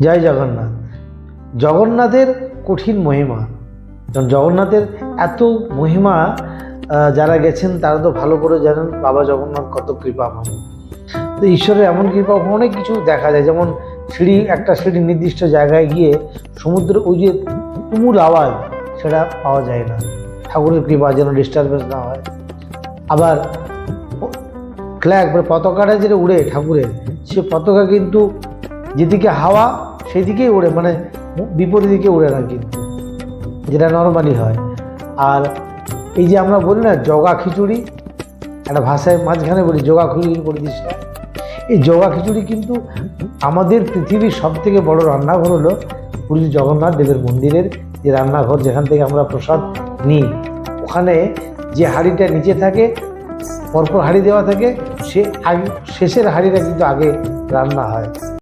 জয় জগন্নাথ। জগন্নাথের কঠিন মহিমা, কারণ জগন্নাথের এত মহিমা যারা গেছেন তারা তো ভালো করে জানেন বাবা জগন্নাথ কত কৃপাময়। তো ঈশ্বরের এমন কৃপা অনেক কিছু দেখা যায়, যেমন একটা সিঁড়ি নির্দিষ্ট জায়গায় গিয়ে সমুদ্রের ওই যে তুমুল আওয়াজ সেটা পাওয়া যায় না, ঠাকুরের কৃপা যেন ডিস্টারবেন্স না হয়। আবার ফ্ল্যাগ পতাকাটা যেটা উড়ে ঠাকুরের, সে পতাকা কিন্তু যেদিকে হাওয়া সেদিকেই উড়ে, মানে বিপরীত দিকে উড়ে না কিন্তু, যেটা নর্মালি হয়। আর এই যে আমরা বলি না জগা খিচুড়ি, একটা ভাষায় মাঝখানে বলি জগা খিচুড়ি করে দিস না, এই জগা খিচুড়ি কিন্তু আমাদের পৃথিবীর সব থেকে বড় রান্নাঘর হলো পুরী জগন্নাথ দেবের মন্দিরের যে রান্নাঘর, যেখান থেকে আমরা প্রসাদ নিই। ওখানে যে হাঁড়িটা নিচে থাকে, পরপর হাঁড়ি দেওয়া থাকে, সে শেষের হাঁড়িটা কিন্তু আগে রান্না হয়।